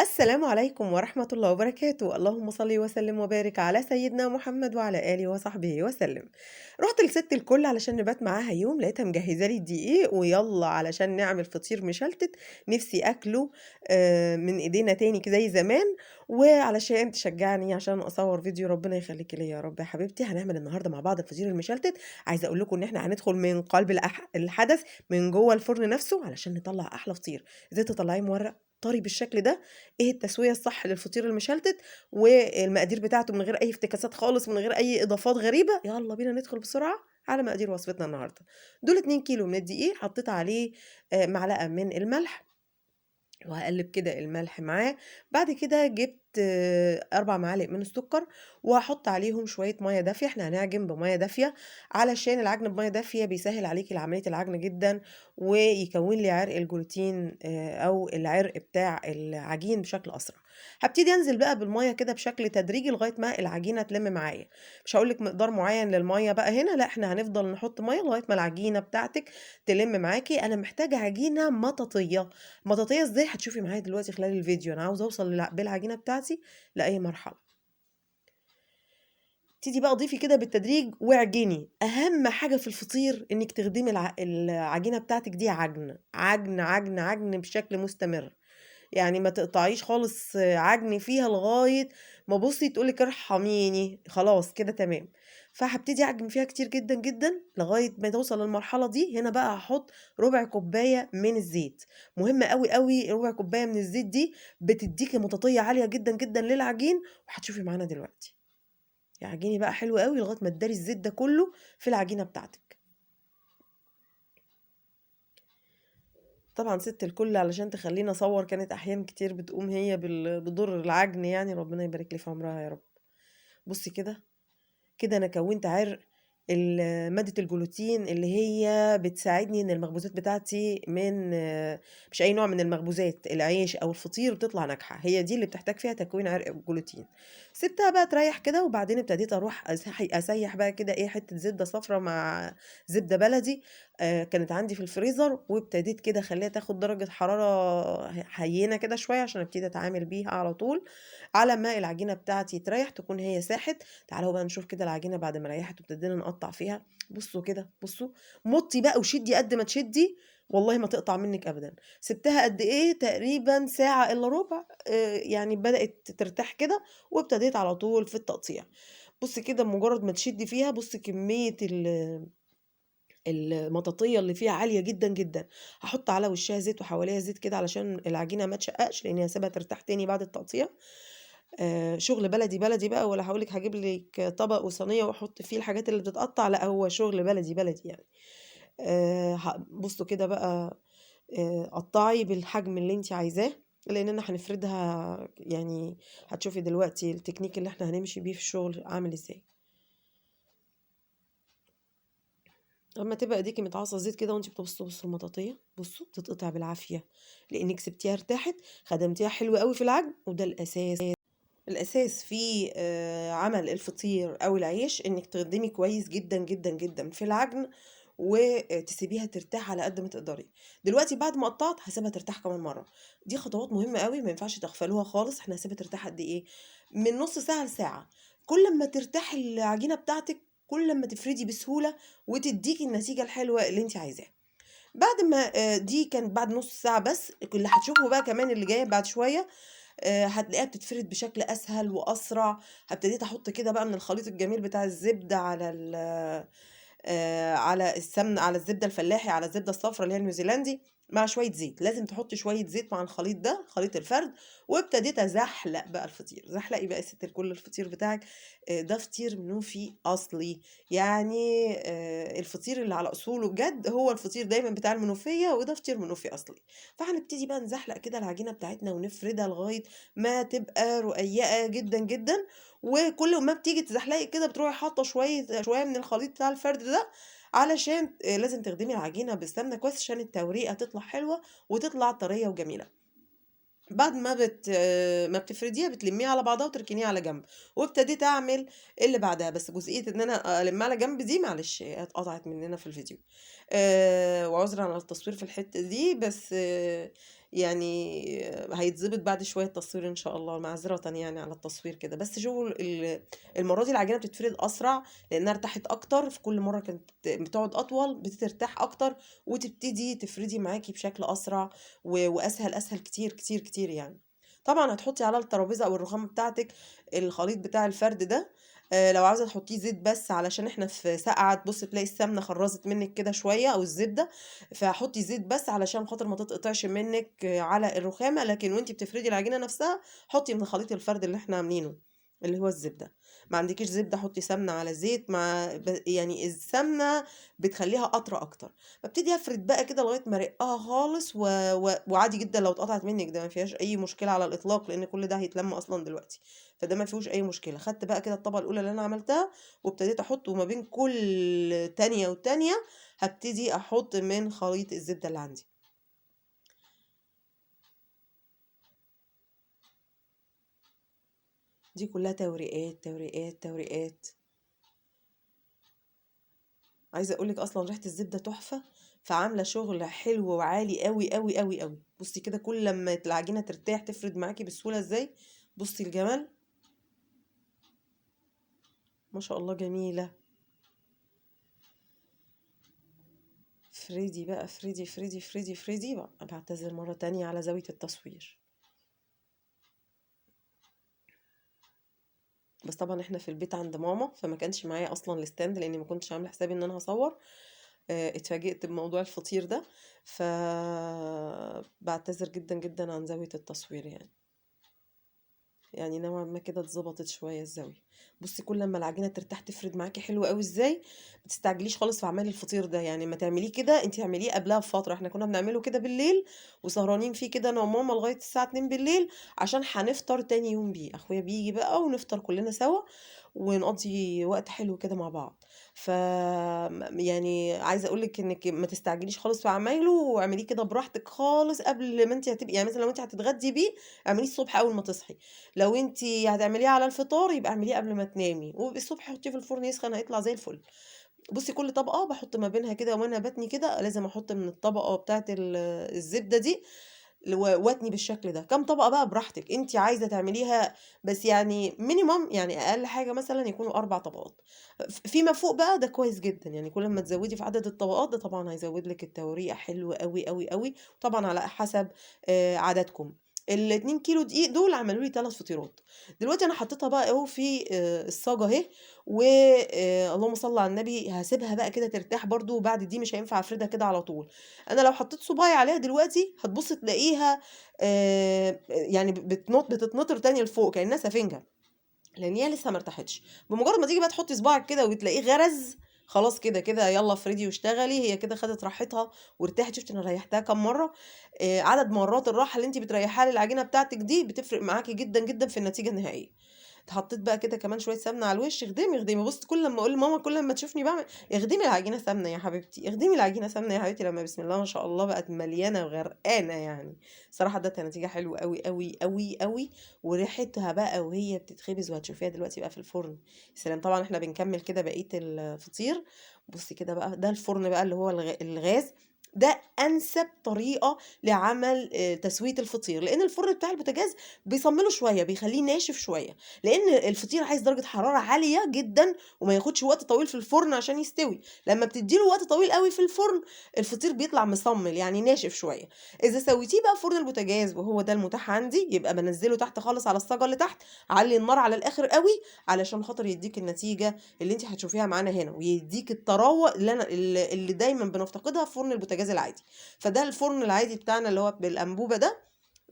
السلام عليكم ورحمة الله وبركاته، اللهم صل وسلم وبارك على سيدنا محمد وعلى آله وصحبه وسلم. رُحت لسِت الكل علشان نبات معاها يوم، لقيتها مجهزة لي الدقيق ويالّا علشان نعمل فطير مشلتت نِفسي آكله من إيدينا تاني زي زمان، وعلشان تشجعني عشان أصوّر فيديو ربنا يخليكِ ليّا يا رب يا حبيبتي. هنعمل النهارده مع بعض الفطير المشلتت. عايزة أقول لكم إن إحنا هندخل من قلب الحدث من جوّه الفرن نفسه علشان نطلّع أحلى فطير. إزاي تطلّعيه مورق طري بالشكل ده، إيه التسوية الصح للفطير المشلتت، والمقادير بتاعته من غير أي افتكاسات خالص، من غير أي إضافات غريبة. يالّا بينا ندخل بسرعة على مقادير وصفتنا النهارده. دول 2 كيلو من الدقيق، حطيت عليه معلقة من الملح، وهاقلّب كده الملح معاه. بعد كده جِبت 4 معالق من السكر، وهاحط عليهم شوية مَيّة دافية. إحنا هنعجن بمَيّة دافية، علشان العجن بمَيّة دافية بيسهّل عليكِ عملية العجن جدًا، ويكوّن لي عرق الجلوتين أو العرق بتاع العجين بشكل أسرع. هابتدي أنزل بقى بالمَيّة كده بشكل تدريجي لغاية ما العجينة تلِم معايا. مش هاقول لِك مقدار معيّن للمَيّة بقى هنا، لأ إحنا هنفضل نحط مَيّة لغاية ما العجينة بتاعتِك تلِم معاكِ. أنا محتاجة عجينة مطاطية. مطاطية إزاي هتشوفي معايا دلوقتي خلال الفيديو. أنا عاوزة أوصل بالعجينة بتاعتي لأي مرحلة. ابتدي بقى ضيفي كده بالتدريج واعجني. أهم حاجة في الفطير إنِّك تخدمي العجينة بتاعتِك دي عجن، عجن، عجن، عجن بشكل مستمر. يعني ما تقطعيش خالص عجن فيها لغاية ما بُصّي تقول لِك ارحميني، خلاص كده تمام. فهابتدي أعجن فيها كتير جدًا، جدًا لغاية ما توصل للمرحلة دي. هنا بقى هاحط ربع كوباية من الزيت. مهم أوي، أوي ربع كوباية من الزيت دي بتدّيكِ مطاطية عالية جدًا، جدًا للعجين، وهتشوفي معانا دلوقتي. اعجني بقى حلو أوي لغاية ما تداري الزيت ده كله في العجينة بتاعتِك. طبعًا سِت الكل علشان تخلّيني أصوّر كانت أحيان كتير بتقوم هي بدور العجن يعني، ربنا يبارك لي في عمرها يا رب. بُصّي كده، كده أنا كوّنت عرق مادة الجلوتين اللي هي بتساعدني إن المخبوزات بتاعتي مش أي نوع من المخبوزات، العيش أو الفطير بتطلع ناجحة. هي دي اللي بتحتاج فيها تكوين عرق الجلوتين. سِبتها بقى تريّح كده، وبعدين ابتديت أروح أسيّح بقى كده إيه حتّة زبدة صفرا مع زبدة بلدي كانت عندي في الفريزر، وابتديت كده أخلّيها تاخد درجة حرارة هيّنة كده شوية عشان أبتدي أتعامل بيها على طول، على ما العجينة بتاعتي تريّح تكون هي ساحت. تعالوا بقى نشوف كده العجينة بعد ما ريّحت وابتدينا نقطّع فيها. بُصّوا كده، بُصّوا، مُطّي بقى وشدّي قد ما تشدّي، والله ما تقطع منِّك أبدًا. سِبتها قد إيه، تقريبًا ساعة إلّا ربع يعني بدأت ترتاح كده، وابتديت على طول في التقطيع. بُصّي كده بمجرّد ما تشدّي فيها، بُصّي كمية المطاطية اللي فيها عالية جدًا، جدًا. هاحُط على وشّها زيت وحواليها زيت كده علشان العجينة ما تشقّقش، لإني هاسيبها ترتاح تاني بعد التقطيع. شغل بلدي، بلدي بقى، ولا هاقول لِك هاجيب لِك طبق وصينية وأحُط فيه الحاجات اللي بتتقطّع، لأ هو شغل بلدي، بلدي يعني. بُصّوا كده بقى قطّعي بالحجم اللي أنتِ عايزاه، لإننا هنفردها يعني هتشوفي دلوقتي التكنيك اللي إحنا هنمشي بيه في الشغل عامل إزاي. أمّا تبقى إيديكِ متعصّة زيت كده وأنتِ بُصّوا المطاطية، بُصّوا بتتقطع بالعافية، لإنِّك سِبتيها ارتاحت، خدمتيها حلو أوي في العجن، وده الأساس. الأساس في عمل الفطير أو العيش إنِّك تخدمي كويس جدًا، جدًا، جدًا في العجن، وتسيبيها ترتاح على قد ما تقدري. دلوقتي بعد ما قطّعت هاسيبها ترتاح كمان مرّة. دي خطوات مهمة أوي ما ينفعش تغفلوها خالص. إحنا هنسيبها ترتاح قد إيه، من نُص ساعة لساعة. كل أمّا ترتاح العجينة بتاعتِك، كل أمّا تفردي بسهولة وتدّيكِ النتيجة الحلوة اللي أنتِ عايزاها. بعد ما دي كانت بعد نُص ساعة بس. اللي هتشوفه بقى كمان اللي جاي بعد شوية هتلاقيها بتتفرد بشكل أسهل وأسرع. ابتديت أحُط كده بقى من الخليط الجميل بتاع الزبدة على السمنة، على الزبدة الفلاحي، على الزبدة الصفرا اللي هي النيوزيلندي، مع شوية زيت. لازم تحُطّي شوية زيت مع الخليط ده، خليط الفرد. وابتديت أزحلق بقى الفطير. زحلقي بقى يا ست الكل الفطير بتاعِك. ده فطير منوفي أصلي. يعني الفطير اللي على أصوله بجد هو الفطير دايمًا بتاع المنوفية، وده فطير منوفي أصلي. فهنبتدي بقى نزحلق كده العجينة بتاعتنا ونفردها لغاية ما تبقى رقيّقة جدًا، جدًا. وكل ما بتيجي تزحلقي كده بتروحي حاطة شوية من الخليط بتاع الفرد ده، علشان لازم تخدمي العجينة بالسمنة كويس عشان التوريقة تطلع حلوة وتطلع طرية وجميلة. بعد ما بتفرديها بتلميها على بعضها وتركنيها على جنب. وابتديت أعمل اللي بعدها، بس جزئية إن أنا ألمّها على جنب دي معلش اتقطعت مننا في الفيديو. وعذرًا على التصوير في الحتة دي، بس يعني هيتضبط بعد شوية تصوير إن شاء الله، معذرةً يعني على التصوير كده، بس شوفوا المرّة دي العجينة بتتفرد أسرع، لإنها ارتاحت أكتر، في كل مرّة كانت بتقعد أطول، بترتاح أكتر، وتبتدي تفردي معاكِ بشكل أسرع وأسهل كتير، كتير، كتير يعني. طبعًا هتحطّي على الترابيزة أو الرخامة بتاعتِك الخليط بتاع الفرد ده، لو عاوزة تحطّيه زيت بس علشان إحنا في ساقعة تبُصّي تلاقي السمنة خرّزت منِّك كده شوية أو الزبدة، فحطّي زيت بس علشان خاطر ما تتقطعش منِّك على الرخامة، لكن وأنتِ بتفردي العجينة نفسها حطّي من خليط الفرد اللي إحنا عاملينه، اللي هو الزبدة. ما عندكيش زبدة حطّي سمنة على زيت، مع يعني السمنة بتخلّيها أطرى أكتر. بابتدي أفرد بقى كده لغاية ما أرقّها خالص وعادي جدًا لو اتقطعت منِّك، ده ما فيهاش أي مشكلة على الإطلاق، لإن كل ده هيتلَم أصلًا دلوقتي، فده ما فيهوش أي مشكلة. خدت بقى كده الطبقة الأولى اللي أنا عملتها وابتديت أحُط، وما بين كل تانية والتانية هابتدي أحُط من خليط الزبدة اللي عندي. دي كلّها توريقات، توريقات، توريقات. عايزة أقول لِك أصلًا ريحة الزبدة تحفة، فعاملة شغل حلو وعالي أوي، أوي، أوي، أوي. بُصّي كده كل لمّا العجينة ترتاح تفرد معاكِ بسهولة إزاي، بُصّي الجمال، ما شاء الله جميلة. افردي بقى، افردي، افردي، افردي، افردي بقى. باعتذر مرّة تانية على زاوية التصوير. بس طبعًا إحنا في البيت عند ماما، فما كانش معايا أصلًا الstand لإني ما كنتش عاملة حسابي إن أنا هاصوّر. اتفاجئت بموضوع الفطير ده، باعتذر جدًا، جدًا عن زاوية التصوير يعني. يعني نوعًا ما كده اتضبطت شوية الزاوية. بُصّي كل أمّا العجينة ترتاح تفرد معاكِ حلو أوي إزاي، ما تستعجليش خالص في أعمال الفطير ده، يعني أمّا تعمليه كده أنتِ اعمليه قبلها بفترة، إحنا كنا بنعمله كده بالليل وسهرانين فيه كده أنا وماما لغاية الساعة 02:00 عشان هنفطر تاني يوم بيه، أخويا بييجي بقى ونفطر كلنا سوا، ونقضّي وقت حلو كده مع بعض. يعني عايزة أقول لِك إنِّك ما تستعجليش خالص في عمايله، واعمليه كده براحتِك خالص قبل ما أنتِ هتبقي، يعني مثلًا لو أنتِ هتتغدي بيه اعمليه الصبح أول ما تصحي. لو أنتِ هتعمليه على الفطار يبقى اعمليه قبل ما تنامي، والصبح حطيه في الفرن يسخن هيطلع زي الفل. بُصّي كل طبقة باحط ما بينها كده وأنا باتني كده لازم أحط من الطبقة بتاعة الزبدة دي واتني بالشكل ده. كام طبقة بقى براحتِك، أنتِ عايزة تعمليها بس يعني minimum يعني أقل حاجة مثلًا يكونوا 4 طبقات. فيما فوق بقى ده كويس جدًا، يعني كل أمّا تزوّدي في عدد الطبقات ده طبعًا هيزوّد لِك التوريقة حلو أوي، أوي، أوي، وطبعًا على حسب عددكم. ال2 كيلو دقيق دول عملوا لي 3 فطيرات. دلوقتي أنا حطيتها بقى أهو في الصاجة أهي، و اللهم صل على النبي هاسيبها بقى كده ترتاح برضه، وبعد دي مش هينفع أفردها كده على طول. أنا لو حطيت صباعي عليها دلوقتي هتبُصّي تلاقيها يعني بتتنطر تاني لفوق كأنها سفنجة. لإن هي لسه ما ارتاحتش. بمجرد ما تيجي بقى تحطّي صباعِك كده وتلاقيه غرز، خلاص كده، كده يالّا افردي واشتغلي، هي كده خدت راحتها وارتاحت. شُفتِ أنا ريّحتها كام مرّة؟ عدد مرات الراحة اللي أنتِ بتريّحيها للعجينة بتاعتِك دي بتفرق معاكِ جدًا، جدًا في النتيجة النهائية. حطيت بقى كده كمان شوية سمنة على الوش، اخدمي، اخدمي. بُصّي كل لمّا أقول لماما كل لمّا تشوفني باعمل اخدمي العجينة سمنة يا حبيبتي، اخدمي العجينة سمنة يا حبيبتي، لمّا بسم الله ما شاء الله بقت مليانة وغرقانة يعني. الصراحة ادّتها نتيجة حلوة أوي، أوي، أوي، أوي، وريحتها بقى وهي بتتخبز وهتشوفيها دلوقتي بقى في الفرن، يا سلام! طبعًا إحنا بنكمّل كده بقية الفطير. بُصّي كده بقى ده الفرن بقى اللي هو الغاز، ده أنسب طريقة لعمل تسوية الفطير، لإن الفرن بتاع البوتاجاز بيصمّله شوية، بيخلّيه ناشف شوية، لإن الفطير عايز درجة حرارة عالية جدًا وما ياخدش وقت طويل في الفرن عشان يستوي. لمّا بتدّي له وقت طويل أوي في الفرن، الفطير بيطلع مصمّل يعني ناشف شوية. إذا سويتيه بقى في فرن البوتاجاز وهو ده المتاح عندي، يبقى بانزّله تحت خالص على الصاجة اللي تحت، أعلّي النار على الآخر أوي علشان خاطر يدّيك النتيجة اللي أنتِ هتشوفيها معانا هنا، ويدّيك الطراوة اللي أنا اللي دايمًا بنفتقدها في فرن البوتاجاز العادي. فده الفرن العادي بتاعنا اللي هو بالأنبوبة ده،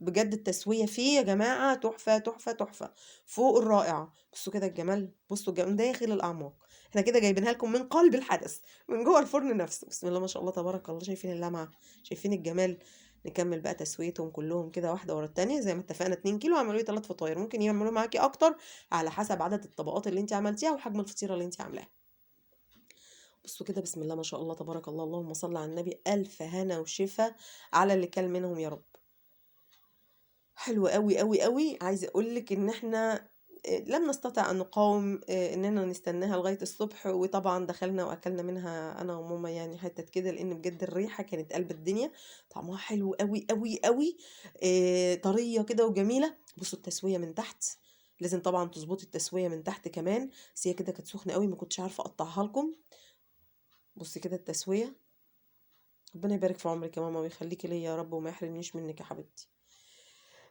بجد التسوية فيه يا جماعة تحفة، تحفة، تحفة، فوق الرائعة. بصوا كده الجمال، بصوا داخل الأعماق. إحنا كده جايبينها لكم من قلب الحدث، من جوه الفرن نفسه. بسم الله ما شاء الله تبارك الله، شايفين اللمعة، شايفين الجمال. نكمل بقى تسويتهم كلهم كده واحدة ورا التانية زي ما اتفقنا. 2 كيلو عملوا لي 3 فطاير، ممكن يعملوا معاكي أكتر على حسب عدد الطبقات اللي أنتِ عملتيها وحجم الفطيرة اللي أنتِ عاملاها. بصوا كده بسم الله ما شاء الله تبارك الله، اللهم صل على النبي، ألف هنا وشفا على اللي كل منهم يا رب. حلو أوي، أوي، أوي. عايزة أقول لِك إن إحنا لم نستطع أن نقاوم إننا نستناها لغاية الصبح، وطبعًا دخلنا وأكلنا منها أنا وماما يعني حتت كده، لإن بجد الريحة كانت قلب الدنيا، طعمها حلو أوي، أوي، أوي، طرية كده وجميلة. بُصّوا التسوية من تحت، لازم طبعًا تضبطي التسوية من تحت كمان، بس هي كده كانت سخنة أوي ما كنتش عارفة أقطّعها لكم. بُصّي كده التسوية، ربنا يبارك في عمرِك يا ماما ويخليكِ ليّا يا رب وما يحرمنيش منِّك يا حبيبتي.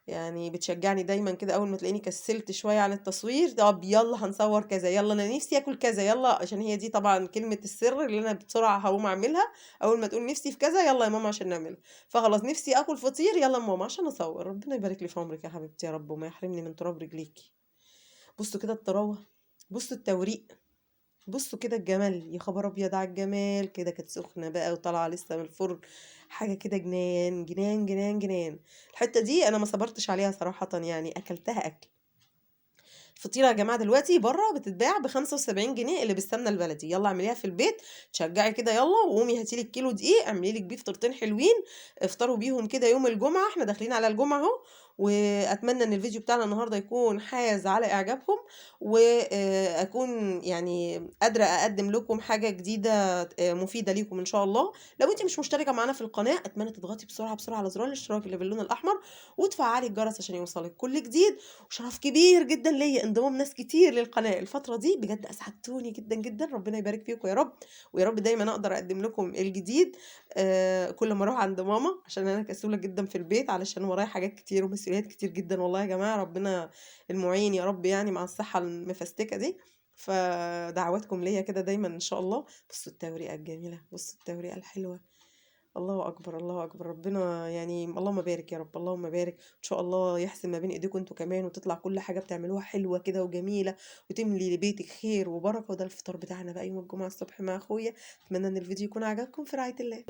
يعني بتشجعني دايمًا كده أول ما تلاقيني كسلت شوية عن التصوير، طب يالّا هنصور كذا، يالّا أنا نفسي آكل كذا، يالّا عشان هي دي طبعًا كلمة السر اللي أنا بسرعة هاقوم أعملها، أول ما تقول نفسي في كذا يالّا يا ماما عشان نعملها، فخلاص نفسي آكل فطير يالّا يا ماما عشان أصور، ربنا يبارك لي في عمرِك يا حبيبتي يا رب وما يحرمني من تراب رجليكِ. بُصّوا كده الطراوة، بُصّوا التوريق، بُصّوا كده الجمال، يا خبر أبيض على الجمال! كده كانت سخنة بقى وطالعة لسه من الفرن، حاجة كده جنان، جنان، جنان، جنان. الحتة دي أنا ما صبرتش عليها صراحةً يعني أكلتها أكل. الفطيرة يا جماعة دلوقتي برّه بتتباع ب75 جنيه اللي بالسمنة البلدي، يالّا اعمليها في البيت، تشجعي كده يالّا وقومي هاتي لِك كيلو دقيق، اعملي لِك بيه فطيرتين حلوين، افطروا بيهم كده يوم الجمعة، إحنا داخلين على الجمعة أهو، وأتمنى إن الفيديو بتاعنا النهارده يكون حاز على إعجابكم، أكون يعني قادرة أقدّم لكم حاجة جديدة مفيدة ليكم إن شاء الله. لو أنتِ مش مشتركة معانا في القناة، أتمنى تضغطي بسرعة، بسرعة على زرار الاشتراك اللي باللون الأحمر، وتفعّلي الجرس عشان يوصلِك كل جديد. وشرف كبير جدًا ليّا انضمام ناس كتير للقناة الفترة دي، بجد أسعدتوني جدًا، جدًا، ربنا يبارك فيكم يا رب، ويا رب دايمًا أقدر أقدّم لكم الجديد كل ما أروح عند ماما، عشان أنا كسولة جدًا في البيت، علشان ورايا حاجات كتير ومسؤوليات كتير جدًا والله يا جماعة، ربنا المُعين يا رب يعني مع الصحة المفستكة دي، فدعواتكم ليّا كده دايمًا إن شاء الله. بُصّوا التوريقة الجميلة، بُصّوا التوريقة الحلوة. الله أكبر، الله أكبر، ربنا يعني اللهم بارك يا رب، اللهم بارك، إن شاء الله يحسن ما بين إيديكم أنتم كمان، وتطلع كل حاجة بتعملوها حلوة كده وجميلة، وتملي بيتِك خير وبركة، وده الفطار بتاعنا بقى يوم الجمعة الصبح مع أخويا، أتمنى إن الفيديو يكون عجبكم، في رعاية الله.